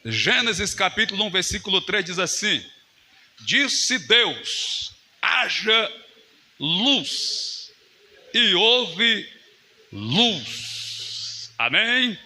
Gênesis capítulo 1, versículo 3 diz assim: disse Deus, haja luz, e houve luz. Amém?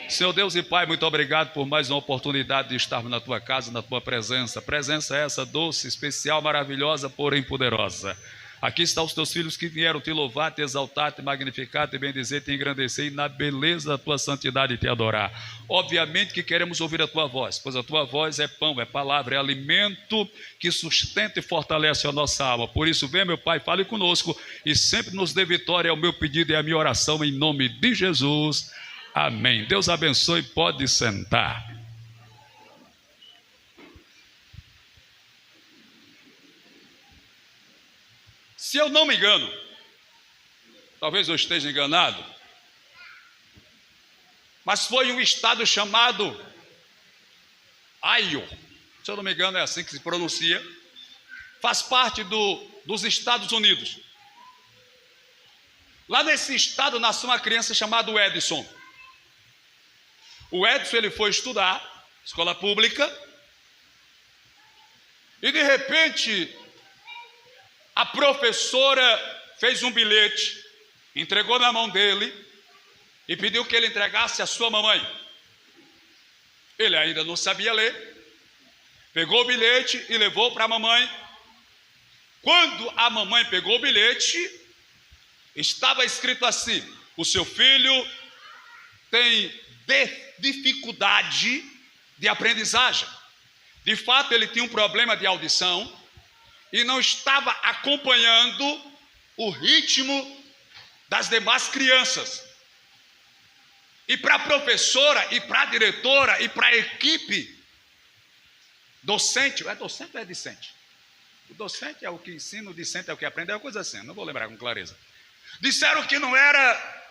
Senhor Deus e Pai, muito obrigado por mais uma oportunidade de estarmos na Tua casa, na Tua presença. Presença essa doce, especial, maravilhosa, porém poderosa. Aqui estão os Teus filhos que vieram te louvar, te exaltar, te magnificar, te bendizer, te engrandecer e na beleza da Tua santidade te adorar. Obviamente que queremos ouvir a Tua voz, pois a Tua voz é pão, é palavra, é alimento que sustenta e fortalece a nossa alma. Por isso, vem, meu Pai, fale conosco e sempre nos dê vitória. É o meu pedido e a minha oração em nome de Jesus. Amém. Deus abençoe, pode sentar. Se eu não me engano, talvez eu esteja enganado, mas foi um estado chamado Ohio, se eu não me engano é assim que se pronuncia, faz parte dos Estados Unidos. Lá nesse estado nasceu uma criança chamada Edson. O Edson, ele foi estudar, escola pública, e de repente a professora fez um bilhete, entregou na mão dele e pediu que ele entregasse à sua mamãe. Ele ainda não sabia ler, pegou o bilhete e levou para a mamãe. Quando a mamãe pegou o bilhete, estava escrito assim: o seu filho tem dificuldade de aprendizagem. De fato, ele tinha um problema de audição e não estava acompanhando o ritmo das demais crianças. E para a professora, e para a diretora, e para a equipe docente, é docente ou é discente? O docente é o que ensina, o discente é o que aprende, é uma coisa assim, não vou lembrar com clareza. Disseram que não era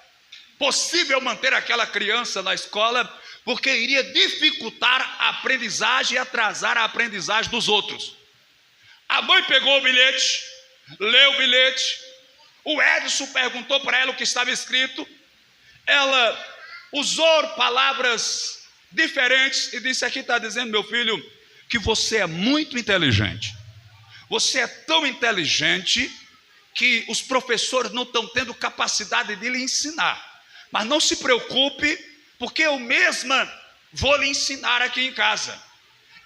possível manter aquela criança na escola, porque iria dificultar a aprendizagem e atrasar a aprendizagem dos outros. A mãe pegou o bilhete, leu o bilhete, o Edson perguntou para ela o que estava escrito, ela usou palavras diferentes e disse: aqui está dizendo, meu filho, que você é muito inteligente. Você é tão inteligente que os professores não estão tendo capacidade de lhe ensinar. Mas não se preocupe, porque eu mesma vou lhe ensinar aqui em casa.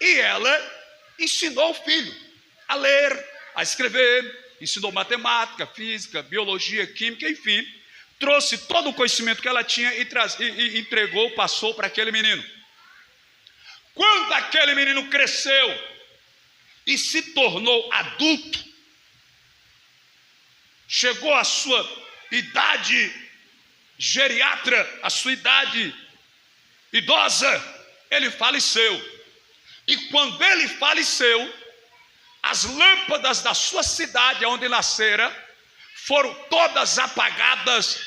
E ela ensinou o filho a ler, a escrever, ensinou matemática, física, biologia, química, enfim, trouxe todo o conhecimento que ela tinha e entregou, passou para aquele menino. Quando aquele menino cresceu e se tornou adulto, chegou à sua idade geriatra, a sua idade idosa, ele faleceu. E quando ele faleceu, as lâmpadas da sua cidade, onde nascera, foram todas apagadas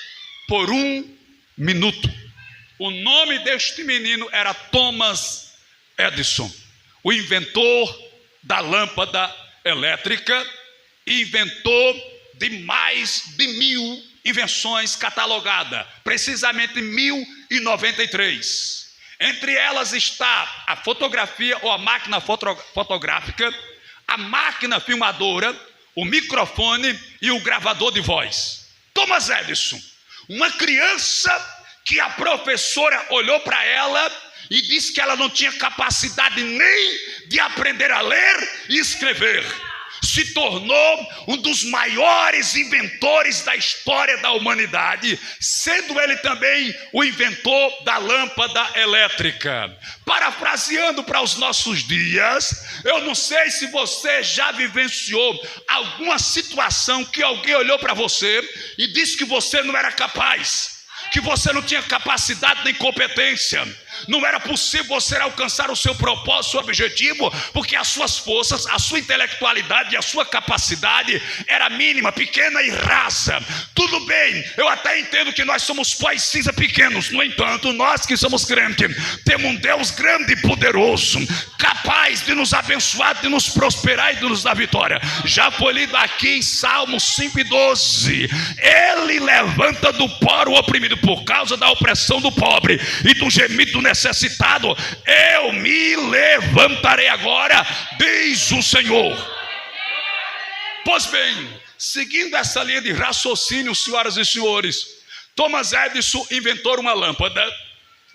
por 1 minuto. O nome deste menino era Thomas Edison, o inventor da lâmpada elétrica, e inventou de mais de 1000 invenções catalogadas, precisamente 1093. Entre elas está a fotografia ou a máquina fotográfica, a máquina filmadora, o microfone e o gravador de voz. Thomas Edison, uma criança que a professora olhou para ela e disse que ela não tinha capacidade nem de aprender a ler e escrever, se tornou um dos maiores inventores da história da humanidade, sendo ele também o inventor da lâmpada elétrica. Parafraseando para os nossos dias, eu não sei se você já vivenciou alguma situação que alguém olhou para você e disse que você não era capaz, que você não tinha capacidade nem competência, não era possível você alcançar o seu propósito, o seu objetivo, porque as suas forças, a sua intelectualidade e a sua capacidade era mínima, pequena e rasa. Tudo bem, eu até entendo que nós somos pós cinza pequenos. No entanto, nós que somos crentes, temos um Deus grande e poderoso, capaz de nos abençoar, de nos prosperar e de nos dar vitória. Já foi lido aqui em Salmos 5:12. Ele levanta do pó o oprimido por causa da opressão do pobre e do gemido do necessitado, eu me levantarei agora, diz o Senhor. Pois bem, seguindo essa linha de raciocínio, senhoras e senhores, Thomas Edison inventou uma lâmpada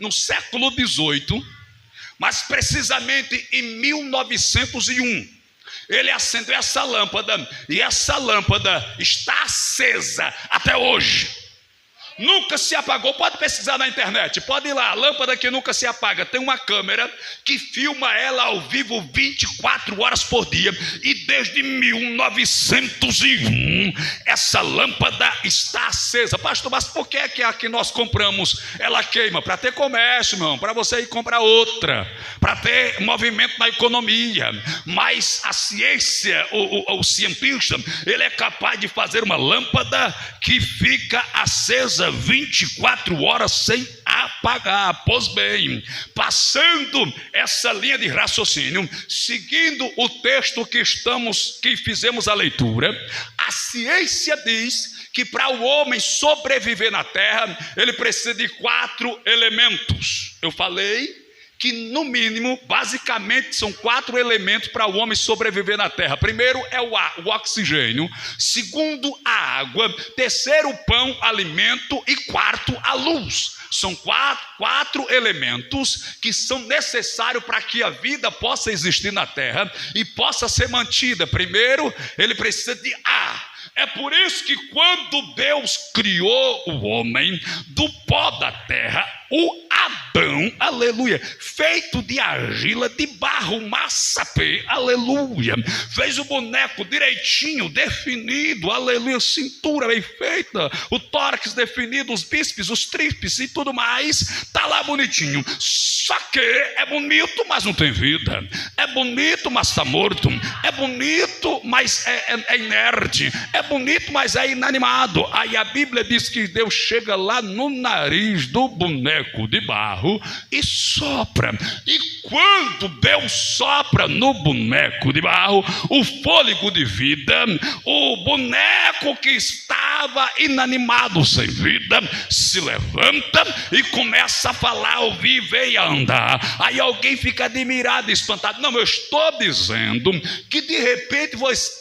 no século XVIII, mas precisamente em 1901. Ele acendeu essa lâmpada e essa lâmpada está acesa até hoje. Nunca se apagou. Pode pesquisar na internet, pode ir lá, lâmpada que nunca se apaga. Tem uma câmera que filma ela ao vivo 24 horas por dia. E desde 1901 essa lâmpada está acesa. Pastor, mas por que é que a que nós compramos ela queima? Para ter comércio, irmão, para você ir comprar outra, para ter movimento na economia. Mas a ciência, o cientista, ele é capaz de fazer uma lâmpada que fica acesa 24 horas sem apagar. Pois bem, passando essa linha de raciocínio, seguindo o texto que fizemos a leitura, a ciência diz que para o homem sobreviver na terra, ele precisa de 4 elementos. Eu falei que no mínimo, basicamente, são 4 elementos para o homem sobreviver na terra. Primeiro é o oxigênio, segundo a água, terceiro o pão, alimento, e quarto a luz. São quatro elementos que são necessários para que a vida possa existir na terra e possa ser mantida. Primeiro, ele precisa de ar. É por isso que quando Deus criou o homem do pó da terra, o Adão, aleluia, feito de argila, de barro, massapê, aleluia, fez o boneco direitinho, definido, aleluia, cintura bem feita, o tórax definido, os bíceps, os tríceps e tudo mais, tá lá bonitinho. Só que é bonito, mas não tem vida. É bonito, mas está morto. É bonito, mas é inerte. É bonito, mas é inanimado. Aí a Bíblia diz que Deus chega lá no nariz do boneco de barro e sopra. E quando Deus sopra no boneco de barro o fôlego de vida, o boneco que estava inanimado, sem vida, se levanta e começa a falar, ouvir, ver e a andar. Aí alguém fica admirado, espantado. Não, eu estou dizendo que de repente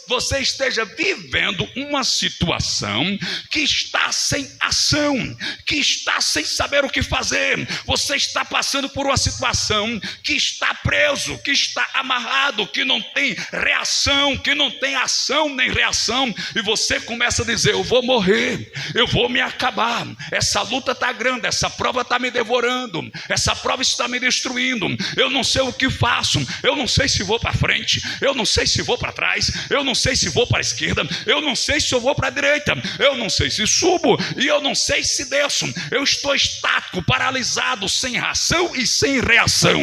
você esteja vivendo uma situação que está sem ação, que está sem saber o que fazer. Você está passando por uma situação que está preso, que está amarrado, que não tem reação, que não tem ação nem reação, e você começa a dizer, eu vou morrer, eu vou me acabar, essa luta está grande, essa prova está me devorando, essa prova está me destruindo, eu não sei o que faço, eu não sei se vou para frente, eu não sei se vou para trás, eu não sei se vou para a esquerda, eu não sei se eu vou para a direita, eu não sei se subo e eu não sei se desço, eu estou estático, paralisado, sem ação e sem reação.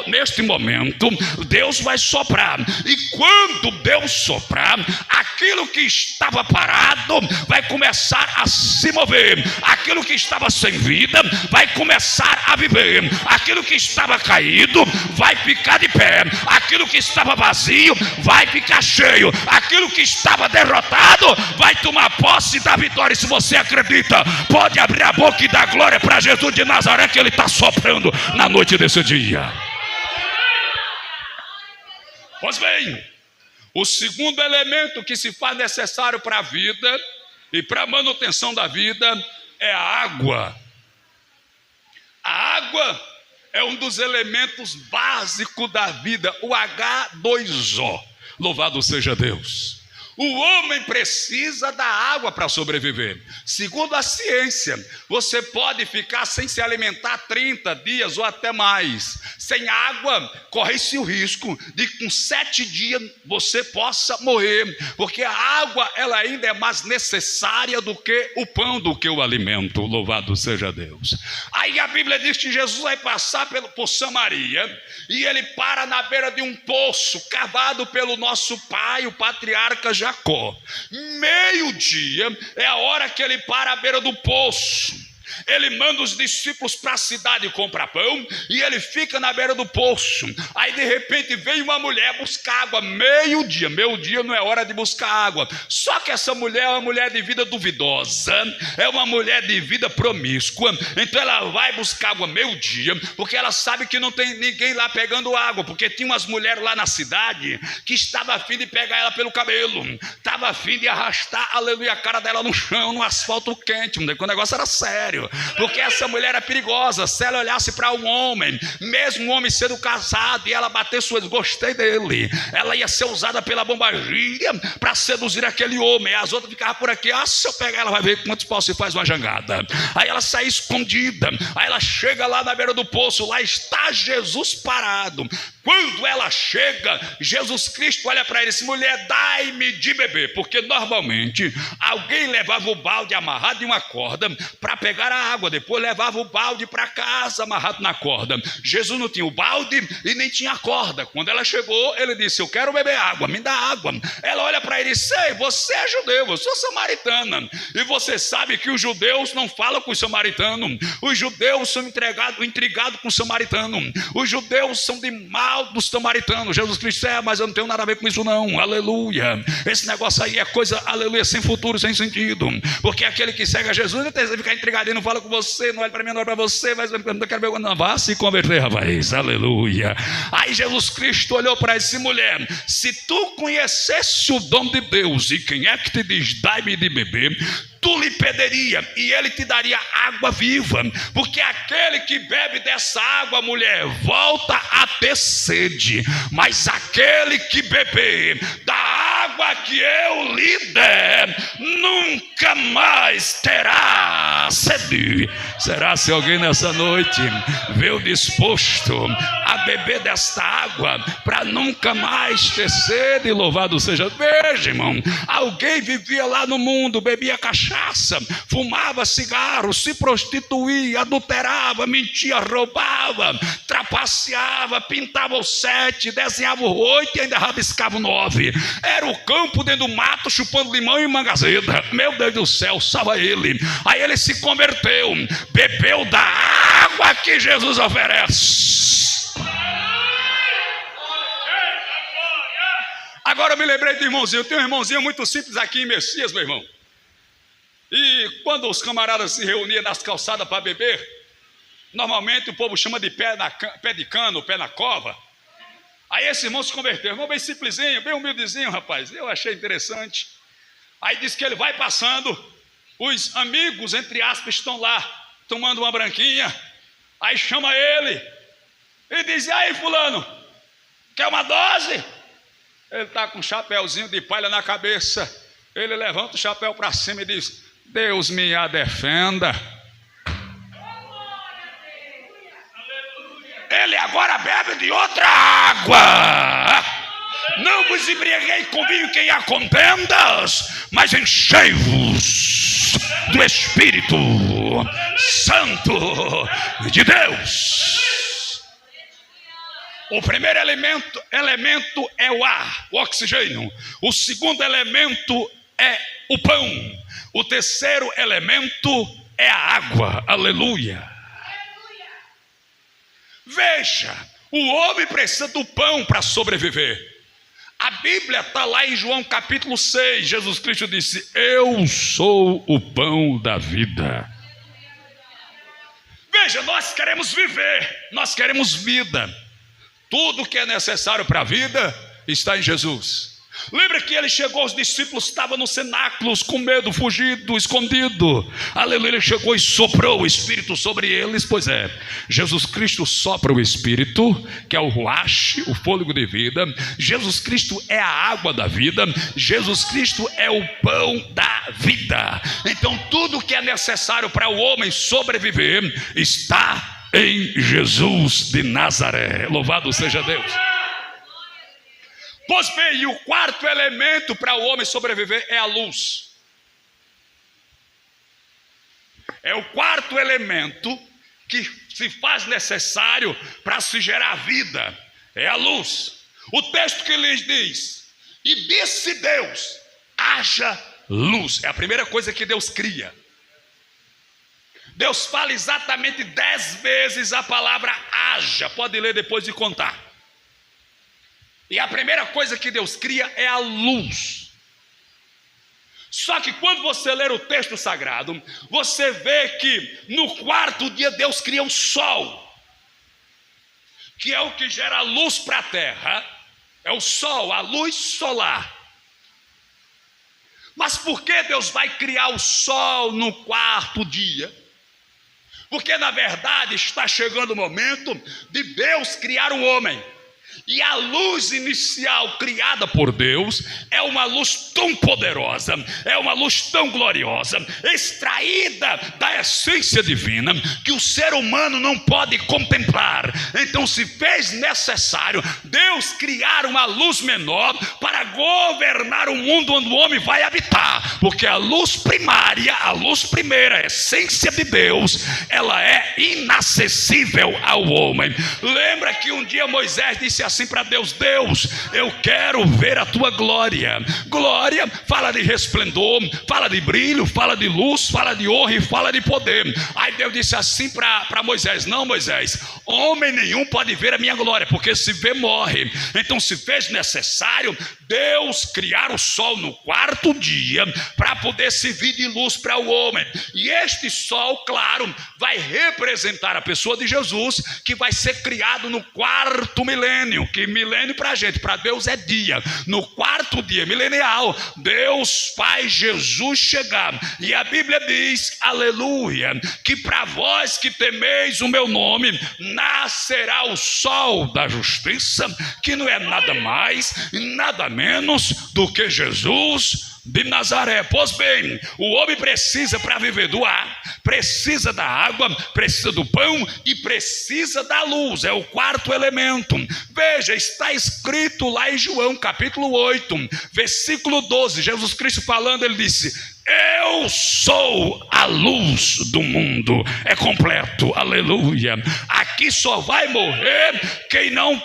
Neste momento, Deus vai soprar, e quando Deus soprar, aquilo que estava parado vai começar a se mover, aquilo que estava sem vida vai começar a viver, aquilo que estava caído vai ficar de pé, aquilo que estava vazio vai ficar cheio, aquilo que estava derrotado vai tomar posse da vitória. Se você acredita, pode abrir a boca e dar glória para Jesus de Nazaré, que ele está soprando na noite desse dia. Pois bem, o segundo elemento que se faz necessário para a vida e para a manutenção da vida é a água. A água é um dos elementos básicos da vida, o H2O. Louvado seja Deus. O homem precisa da água para sobreviver. Segundo a ciência, você pode ficar sem se alimentar 30 dias ou até mais. Sem água, corre-se o risco de com 7 dias você possa morrer, porque a água ela ainda é mais necessária do que o pão, do que o alimento. Louvado seja Deus. Aí a Bíblia diz que Jesus vai passar por Samaria, e ele para na beira de um poço cavado pelo nosso pai, o patriarca Jacó. Meio-dia é a hora que ele para à beira do poço. Ele manda os discípulos para a cidade comprar pão e ele fica na beira do poço. Aí de repente vem uma mulher buscar água, meio-dia não é hora de buscar água. Só que essa mulher é uma mulher de vida duvidosa, é uma mulher de vida promíscua. Então ela vai buscar água meio-dia, porque ela sabe que não tem ninguém lá pegando água, porque tinha umas mulheres lá na cidade que estavam a fim de pegar ela pelo cabelo, estava a fim de arrastar, aleluia, a cara dela no chão, no asfalto quente. O negócio era sério, porque essa mulher era perigosa. Se ela olhasse para um homem, mesmo um homem sendo casado, e ela bater suas, gostei dele, ela ia ser usada pela bombagia para seduzir aquele homem. As outras ficavam por aqui, se eu pegar ela vai ver quantos paus se faz uma jangada. Aí ela sai escondida, aí ela chega lá na beira do poço, lá está Jesus parado. Quando ela chega, Jesus Cristo olha para ele e diz: mulher, dai-me de beber. Porque normalmente alguém levava o balde amarrado em uma corda para pegar a água, depois levava o balde para casa amarrado na corda. Jesus não tinha o balde e nem tinha a corda. Quando ela chegou, ele disse: eu quero beber água, me dá água. Ela olha para ele e diz: sei, você é judeu, eu sou samaritana, e você sabe que os judeus não falam com os samaritanos. Os judeus são intrigados com os samaritanos. Os judeus são de mal dos samaritanos. Jesus Cristo mas eu não tenho nada a ver com isso não, aleluia. Esse negócio aí é coisa, aleluia, sem futuro, sem sentido, porque aquele que segue a Jesus não tem que ficar intrigado, não fala com você, não olha para mim, não olha para você, mas eu não quero ver, não, vá se converter, rapaz, aleluia. Aí Jesus Cristo olhou para essa mulher: se tu conhecesse o dom de Deus e quem é que te diz dai-me de beber, tu lhe pediria e ele te daria água viva, porque aquele que bebe dessa água, mulher, volta a ter sede, mas aquele que beber da água que eu lhe der, nunca mais terá sede. Será se alguém nessa noite veio disposto a beber desta água para nunca mais ter sede? Louvado seja. Veja, irmão, alguém vivia lá no mundo, bebia cachaça, fumava cigarro, se prostituía, adulterava, mentia, roubava, trapaceava, pintava o 7, desenhava o 8 e ainda rabiscava o 9. Era o campo dentro do mato, chupando limão e mangazeda. Meu Deus do céu, salva ele. Aí ele se converteu, bebeu da água que Jesus oferece. Agora eu me lembrei do irmãozinho. Eu tenho um irmãozinho muito simples aqui em Messias, meu irmão. E quando os camaradas se reuniam nas calçadas para beber, normalmente o povo chama de pé de cano, pé na cova. Aí esse irmão se converteu, irmão bem simplesinho, bem humildezinho, rapaz. Eu achei interessante. Aí diz que ele vai passando, os amigos, entre aspas, estão lá tomando uma branquinha. Aí chama ele e diz: e aí, fulano, quer uma dose? Ele está com um chapéuzinho de palha na cabeça. Ele levanta o chapéu para cima e diz: Deus me a defenda. Ele agora bebe de outra água. Não vos embriaguei com vinho que há contendas, mas enchei-vos do Espírito Santo de Deus. O primeiro elemento é o ar, o oxigênio. O segundo elemento é o pão. O terceiro elemento é a água. Aleluia. Veja, o homem precisa do pão para sobreviver. A Bíblia está lá em João capítulo 6. Jesus Cristo disse: eu sou o pão da vida. Veja, nós queremos viver, nós queremos vida. Tudo que é necessário para a vida está em Jesus. Lembra que ele chegou, os discípulos estavam no cenáculo com medo, fugido, escondido. Aleluia, ele chegou e soprou o Espírito sobre eles. Pois é, Jesus Cristo sopra o Espírito, que é o ruach, o fôlego de vida. Jesus Cristo é a água da vida. Jesus Cristo é o pão da vida. Então tudo que é necessário para o homem sobreviver está em Jesus de Nazaré. Louvado seja Deus. Pois bem, e o quarto elemento para o homem sobreviver é a luz. É o quarto elemento que se faz necessário para se gerar vida. É a luz. O texto que lhes diz: e disse Deus, haja luz. É a primeira coisa que Deus cria. Deus fala exatamente 10 vezes a palavra haja. Pode ler depois de contar. E a primeira coisa que Deus cria é a luz. Só que quando você ler o texto sagrado, você vê que no quarto dia Deus cria o sol, que é o que gera luz para a terra. É o sol, a luz solar. Mas por que Deus vai criar o sol no quarto dia? Porque na verdade está chegando o momento de Deus criar o homem. E a luz inicial criada por Deus é uma luz tão poderosa, é uma luz tão gloriosa, extraída da essência divina, que o ser humano não pode contemplar. Então se fez necessário Deus criar uma luz menor para governar o mundo onde o homem vai habitar. Porque a luz primária, a luz primeira, a essência de Deus, ela é inacessível ao homem. Lembra que um dia Moisés disse assim para Deus: Deus, eu quero ver a tua glória. Glória fala de resplendor, fala de brilho, fala de luz, fala de honra e fala de poder. Aí Deus disse assim para Moisés: não, Moisés, homem nenhum pode ver a minha glória, porque se vê morre. Então se fez necessário Deus criar o sol no quarto dia para poder servir de luz para o homem. E este sol, claro, vai representar a pessoa de Jesus, que vai ser criado no quarto milênio. Que milênio para a gente, para Deus é dia. No quarto dia milenial, Deus faz Jesus chegar. E a Bíblia diz, aleluia, que para vós que temeis o meu nome, nascerá o sol da justiça, que não é nada mais, nada menos do que Jesus de Nazaré. Pois bem, o homem precisa, para viver, do ar, precisa da água, precisa do pão e precisa da luz. É o quarto elemento. Veja, está escrito lá em João capítulo 8, versículo 12, Jesus Cristo falando, ele disse: eu sou a luz do mundo. É completo, aleluia. Aqui só vai morrer quem não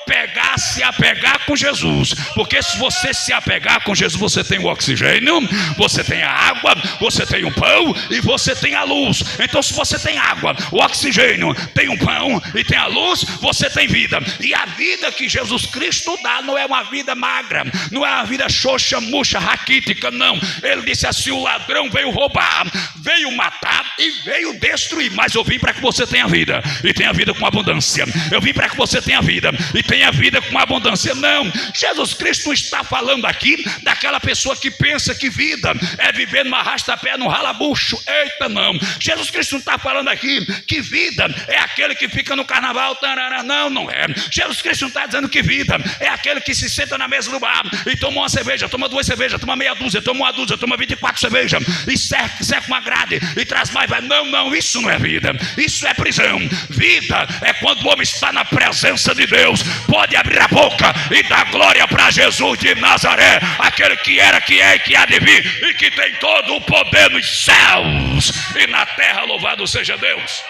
se apegar com Jesus. Porque se você se apegar com Jesus, você tem o oxigênio, você tem a água, você tem o pão e você tem a luz. Então se você tem água, o oxigênio, tem o pão e tem a luz, você tem vida. E a vida que Jesus Cristo dá não é uma vida magra, não é uma vida xoxa, murcha, raquítica, não. Ele disse assim: o ladrão veio roubar, veio matar e veio destruir, mas eu vim para que você tenha vida e tenha vida com abundância. Eu vim para que você tenha vida e tenha vida com abundância. Não, Jesus Cristo está falando aqui daquela pessoa que pensa que vida é viver numa arrasta-pé, no ralabucho. Eita, não. Jesus Cristo não está falando aqui que vida é aquele que fica no carnaval. Não, não é. Jesus Cristo não está dizendo que vida é aquele que se senta na mesa do bar e toma uma cerveja, toma duas cervejas, toma meia dúzia, toma uma dúzia, toma 24 cervejas e seca uma grade e traz mais. Não, não, isso não é vida, isso é prisão. Vida é quando o homem está na presença de Deus, pode abrir a boca e dar glória para Jesus de Nazaré, aquele que era, que é e que há de vir, e que tem todo o poder nos céus e na terra. Louvado seja Deus.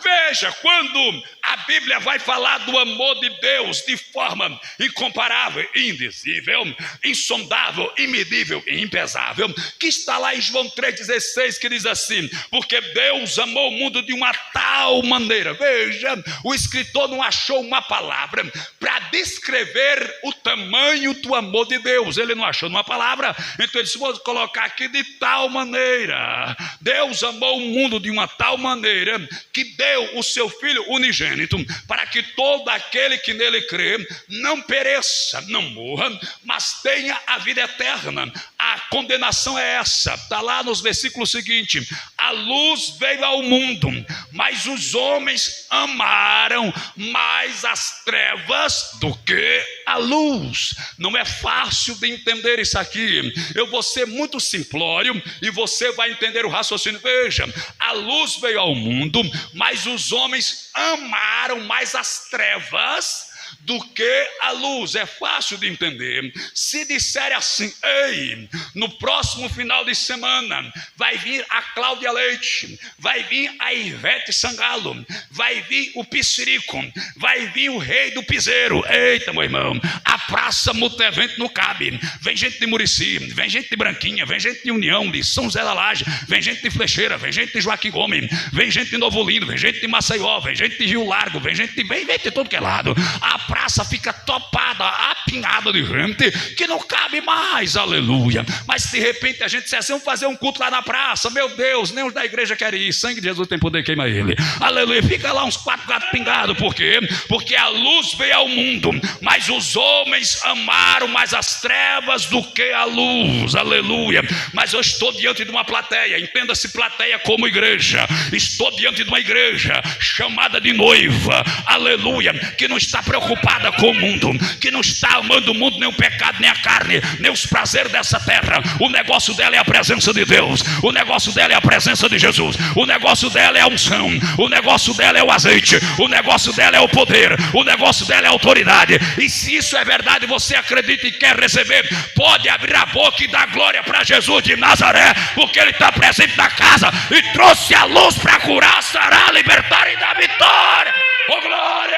Veja, quando a Bíblia vai falar do amor de Deus de forma incomparável, indizível, insondável, imedível e impesável, que está lá em João 3,16, que diz assim: porque Deus amou o mundo de uma tal maneira. Veja, o escritor não achou uma palavra para descrever o tamanho do amor de Deus. Ele não achou uma palavra, então ele disse: vou colocar aqui de tal maneira. Deus amou o mundo de uma tal maneira que deu o seu Filho unigênito, para que todo aquele que nele crê não pereça, não morra, mas tenha a vida eterna. A condenação é essa, está lá nos versículos seguintes: a luz veio ao mundo, mas os homens amaram mais as trevas do que a luz. Não é fácil de entender isso aqui. Eu vou ser muito simplório e você vai entender o raciocínio. Veja, a luz veio ao mundo, mas os homens amaram mais as trevas do que a luz. É fácil de entender. Se disser assim: ei, no próximo final de semana vai vir a Cláudia Leite, vai vir a Ivete Sangalo, vai vir o Pissirico, vai vir o Rei do Piseiro. Eita, meu irmão, a praça multi-evento não cabe. Vem gente de Murici, vem gente de Branquinha, vem gente de União, de São José da Laje, vem gente de Flecheira, vem gente de Joaquim Gomes, vem gente de Novo Lindo, vem gente de Maceió, vem gente de Rio Largo, vem gente de todo que é lado. A praça fica topada, apinhada de gente que não cabe mais, aleluia. Mas de repente a gente diz assim: vamos fazer um culto lá na praça. Meu Deus, nem os da igreja querem ir. Sangue de Jesus tem poder, queima ele, aleluia. Fica lá uns 4 gatos pingados. Por quê? Porque a luz veio ao mundo, mas os homens amaram mais as trevas do que a luz, aleluia. Mas eu estou diante de uma plateia, entenda-se plateia como igreja. Estou diante de uma igreja chamada de noiva, aleluia, que não está preocupada com o mundo, que não está amando o mundo, nem o pecado, nem a carne, nem os prazeres dessa terra. O negócio dela é a presença de Deus, o negócio dela é a presença de Jesus, o negócio dela é a unção, o negócio dela é o azeite, o negócio dela é o poder, o negócio dela é a autoridade. E se isso é verdade, você acredita e quer receber, pode abrir a boca e dar glória para Jesus de Nazaré, porque ele está presente na casa e trouxe a luz para curar, sarar, libertar e dar vitória. Oh, glória!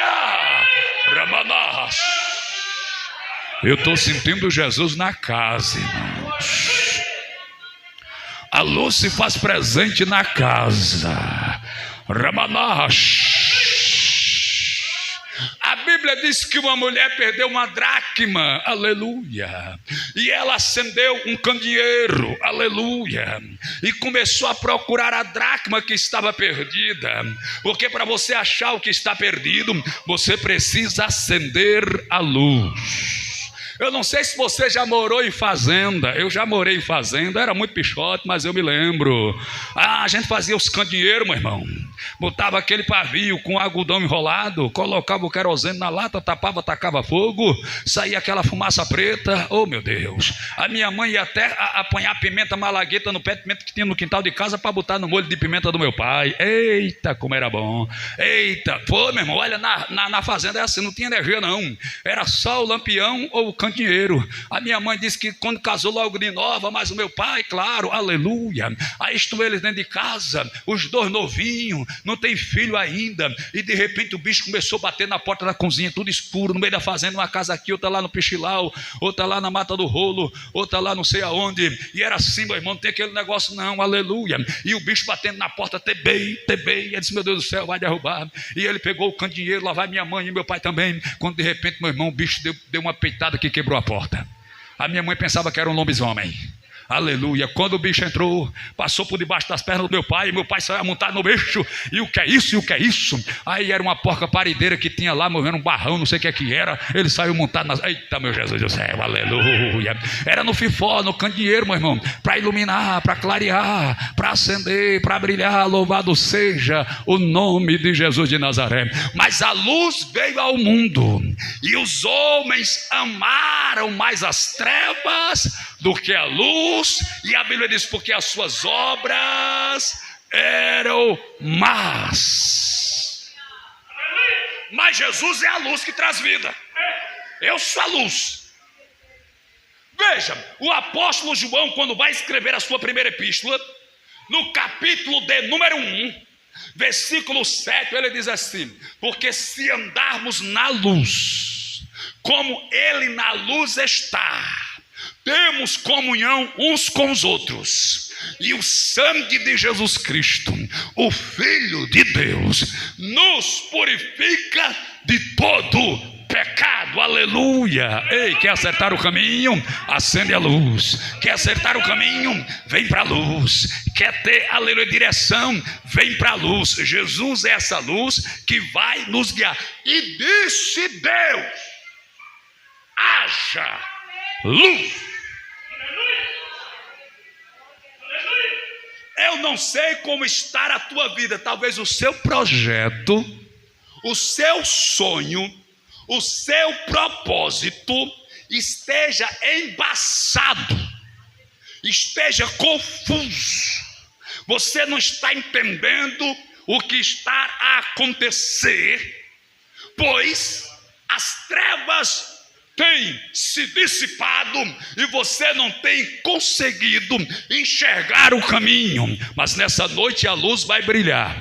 Ramanás. Eu estou sentindo Jesus na casa, irmãos. A luz se faz presente na casa. Ramanás. A Bíblia diz que uma mulher perdeu uma dracma, aleluia, e ela acendeu um candeeiro, aleluia, e começou a procurar a dracma que estava perdida, porque para você achar o que está perdido, você precisa acender a luz. Eu não sei se você já morou em fazenda. Eu já morei em fazenda, era muito pichote, mas eu me lembro. A gente fazia os candeeiros, meu irmão. Botava aquele pavio com algodão enrolado, colocava o querosene na lata, tapava, tacava fogo, saía aquela fumaça preta. Oh, meu Deus. A minha mãe ia até apanhar pimenta malagueta no pé de pimenta que tinha no quintal de casa para botar no molho de pimenta do meu pai. Eita, como era bom. Eita, pô, meu irmão, olha, na fazenda é assim, não tinha energia não. Era só o lampião ou o candeeiro. A minha mãe disse que quando casou logo de nova, mas o meu pai, claro, aleluia, aí estão eles dentro de casa, os dois novinhos, não tem filho ainda, e de repente o bicho começou a bater na porta da cozinha, tudo escuro, no meio da fazenda, uma casa aqui, outra lá no Pichilau, outra lá na Mata do Rolo, outra lá não sei aonde, e era assim, meu irmão, não tem aquele negócio não, aleluia, e o bicho batendo na porta, tebei, eu disse: meu Deus do céu, vai derrubar, e ele pegou o candeeiro, lá vai minha mãe e meu pai também, quando de repente, meu irmão, o bicho deu uma peitada que quebrou a porta. A minha mãe pensava que era um lobisomem. Aleluia. Quando o bicho entrou, passou por debaixo das pernas do meu pai, e meu pai saiu montado no bicho. E o que é isso? E o que é isso? Aí era uma porca parideira que tinha lá, movendo um barrão, não sei o que era. Ele saiu montado nas... Eita, meu Jesus do céu, aleluia. Era no fifó, no candeeiro, meu irmão, para iluminar, para clarear, para acender, para brilhar. Louvado seja o nome de Jesus de Nazaré. Mas a luz veio ao mundo, e os homens amaram mais as trevas do que a luz. E a Bíblia diz: porque as suas obras eram más. Mas Jesus é a luz que traz vida. Eu sou a luz. Veja, o apóstolo João, quando vai escrever a sua primeira epístola, no capítulo de número 1, versículo 7, ele diz assim: porque se andarmos na luz, como ele na luz está, temos comunhão uns com os outros, e o sangue de Jesus Cristo, o Filho de Deus, nos purifica de todo pecado, aleluia. Ei, quer acertar o caminho? Acende a luz. Quer acertar o caminho? Vem para a luz. Quer ter, aleluia, direção? Vem para a luz. Jesus é essa luz que vai nos guiar. E disse Deus: haja luz. Eu não sei como está a tua vida. Talvez o seu projeto, o seu sonho, o seu propósito esteja embaçado, esteja confuso. Você não está entendendo o que está a acontecer, pois as trevas tem se dissipado e você não tem conseguido enxergar o caminho. Mas nessa noite a luz vai brilhar.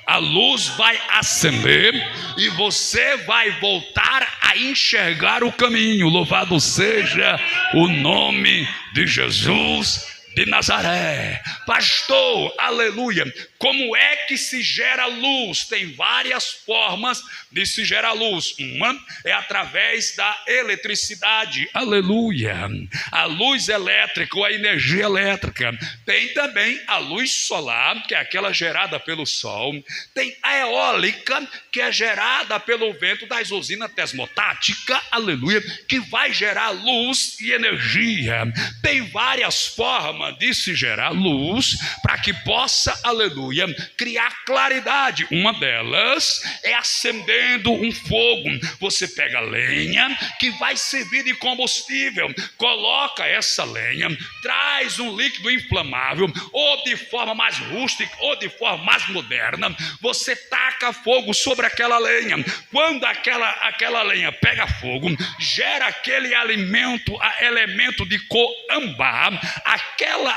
A luz vai acender e você vai voltar a enxergar o caminho. Louvado seja o nome de Jesus de Nazaré. Pastor, aleluia. Como é que se gera luz? Tem várias formas de se gerar luz. Uma é através da eletricidade, aleluia. A luz elétrica ou a energia elétrica. Tem também a luz solar, que é aquela gerada pelo sol. Tem a eólica, que é gerada pelo vento das usinas termotáticas, aleluia, que vai gerar luz e energia. Tem várias formas de se gerar luz para que possa, aleluia, criar claridade. Uma delas é acendendo um fogo. Você pega lenha que vai servir de combustível, coloca essa lenha, traz um líquido inflamável, ou de forma mais rústica ou de forma mais moderna, você taca fogo sobre aquela lenha. Quando aquela lenha pega fogo, gera aquele elemento de cor âmbar.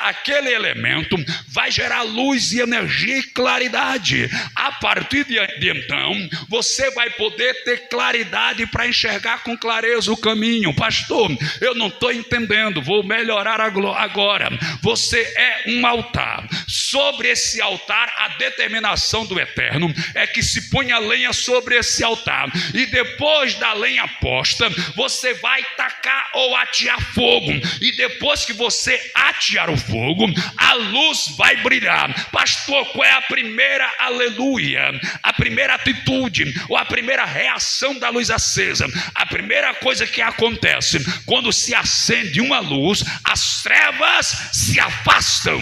Aquele elemento vai gerar luz e energia e claridade. A partir de então, você vai poder ter claridade para enxergar com clareza o caminho. Pastor, eu não estou entendendo, vou melhorar agora. Você é um altar. Sobre esse altar, a determinação do Eterno é que se ponha lenha sobre esse altar, e depois da lenha posta, você vai tacar ou atear fogo, e depois que você atear o fogo, a luz vai brilhar. Pastor, qual é a primeira, aleluia, a primeira atitude ou a primeira reação da luz acesa? A primeira coisa que acontece quando se acende uma luz, as trevas se afastam.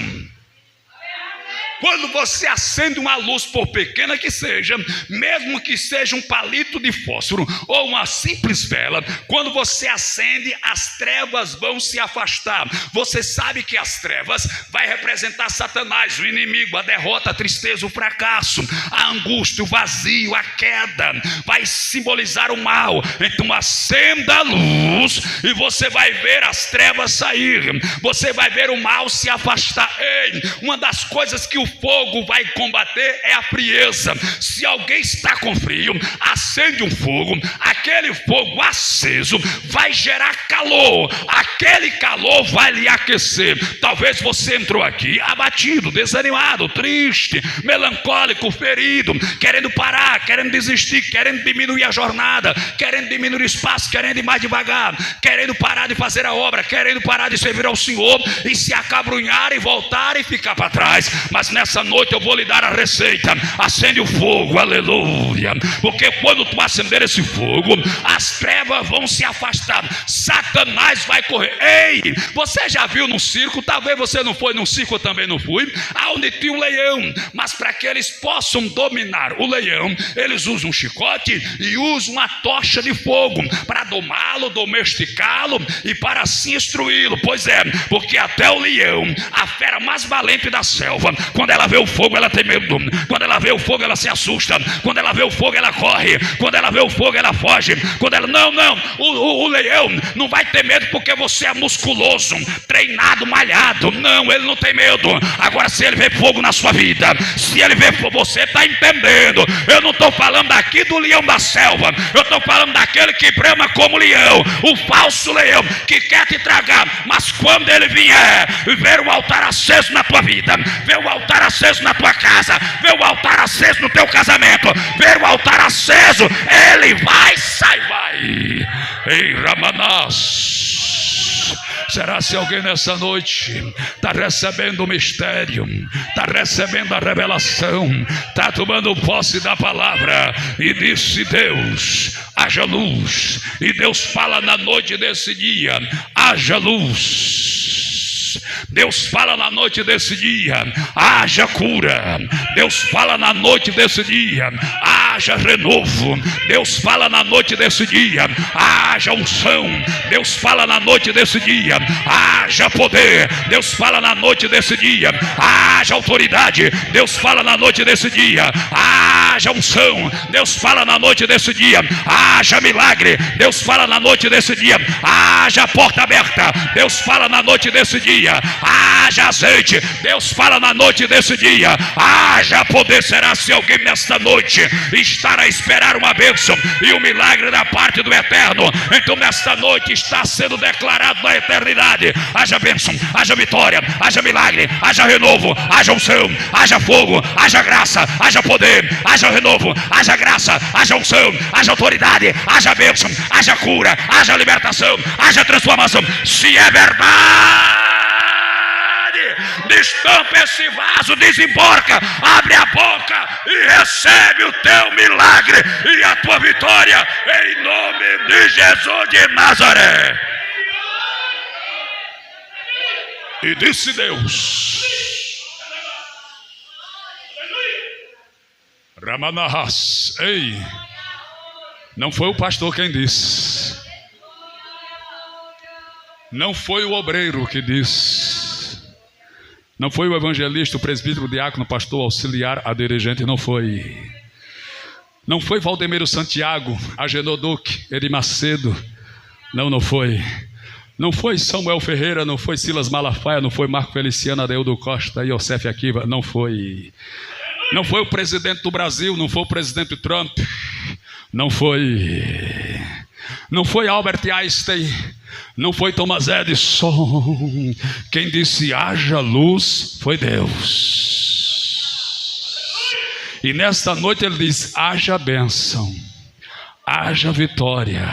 Quando você acende uma luz, por pequena que seja, mesmo que seja um palito de fósforo ou uma simples vela, quando você acende, as trevas vão se afastar. Você sabe que as trevas vai representar Satanás, o inimigo, a derrota, a tristeza, o fracasso, a angústia, o vazio, a queda, vai simbolizar o mal. Então acenda a luz e você vai ver as trevas sair, você vai ver o mal se afastar. Ei, uma das coisas que o fogo vai combater é a frieza. Se alguém está com frio, acende um fogo, aquele fogo aceso vai gerar calor, aquele calor vai lhe aquecer. Talvez você entrou aqui abatido, desanimado, triste, melancólico, ferido, querendo parar, querendo desistir, querendo diminuir a jornada, querendo diminuir o espaço, querendo ir mais devagar, querendo parar de fazer a obra, querendo parar de servir ao Senhor e se acabrunhar e voltar e ficar para trás. Mas nessa noite eu vou lhe dar a receita. Acende o fogo, aleluia, porque quando tu acender esse fogo, as trevas vão se afastar, Satanás vai correr. Ei, você já viu no circo? Talvez você não foi no circo, eu também não fui, aonde tinha um leão, mas para que eles possam dominar o leão, eles usam um chicote e usam uma tocha de fogo para domá-lo, domesticá-lo e para assim instruí-lo. Pois é, porque até o leão, a fera mais valente da selva, quando ela vê o fogo, ela tem medo. Quando ela vê o fogo, ela se assusta. Quando ela vê o fogo, ela corre. Quando ela vê o fogo, ela foge. Quando ela... Não. O leão não vai ter medo porque você é musculoso, treinado, malhado. Não, ele não tem medo. Agora, se ele vê fogo na sua vida, se ele vê fogo, você está entendendo. Eu não estou falando aqui do leão da selva. Eu estou falando daquele que brama como leão, o falso leão que quer te tragar. Mas quando ele vier ver o altar aceso na tua vida, ver o altar aceso na tua casa, ver o altar aceso no teu casamento, ver o altar aceso, ele vai, vai. Ei, Ramanás, será se alguém nessa noite está recebendo o mistério, está recebendo a revelação, está tomando posse da palavra, e disse Deus, haja luz, e Deus fala na noite desse dia, haja luz. Deus fala na noite desse dia, haja cura. Deus fala na noite desse dia, haja haja renovo. Deus fala na noite desse dia, haja unção. Deus fala na noite desse dia, haja poder. Deus fala na noite desse dia, haja autoridade. Deus fala na noite desse dia, haja unção. Deus fala na noite desse dia, haja milagre. Deus fala na noite desse dia, haja porta aberta. Deus fala na noite desse dia, haja azeite. Deus fala na noite desse dia, haja poder. Será se alguém nesta noite estar a esperar uma bênção e um milagre da parte do Eterno, então nesta noite está sendo declarado na eternidade: haja bênção, haja vitória, haja milagre, haja renovo, haja unção, haja fogo, haja graça, haja poder, haja renovo, haja graça, haja unção, haja autoridade, haja bênção, haja cura, haja libertação, haja transformação. Se é verdade, destampa esse vaso, desemborca, abre a boca e recebe o teu milagre e a tua vitória, em nome de Jesus de Nazaré. E disse Deus: Ramanahas, ei, não foi o pastor quem disse, não foi o obreiro que disse, não foi o evangelista, o presbítero, o diácono, o pastor, o auxiliar, a dirigente, não foi. Não foi Valdemiro Santiago, Agenor Duque, Eri Macedo, não foi. Não foi Samuel Ferreira, não foi Silas Malafaia, não foi Marco Feliciano, Adeildo Costa e Yosef Akiva, não foi. Não foi o presidente do Brasil, não foi o presidente Trump, não foi. Não foi Albert Einstein, não foi Thomas Edison. Quem disse haja luz foi Deus. E nesta noite ele diz: haja bênção, haja vitória,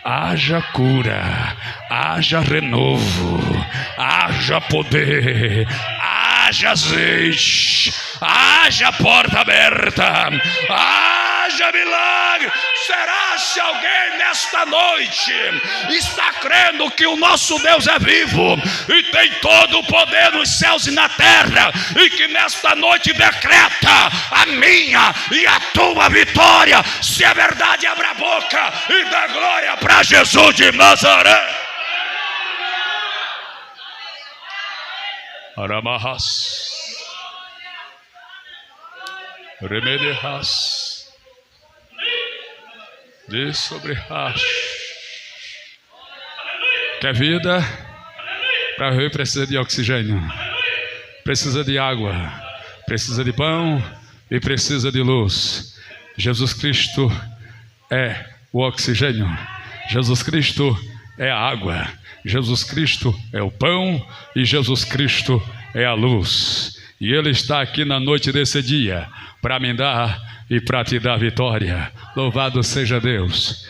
haja cura, haja renovo, haja poder, haja azeite, haja porta aberta, haja milagre. Será se alguém nesta noite está crendo que o nosso Deus é vivo e tem todo o poder nos céus e na terra, e que nesta noite decreta a minha e a tua vitória? Se é verdade, abra a boca e dá glória para Jesus de Nazaré. Aramahas, Remedehas, diz sobre Rash. Quer vida? Para viver precisa de oxigênio, precisa de água, precisa de pão e precisa de luz. Jesus Cristo é o oxigênio, Jesus Cristo é a água, Jesus Cristo é o pão e Jesus Cristo é a luz. E Ele está aqui na noite desse dia para me dar e para te dar vitória. Louvado seja Deus.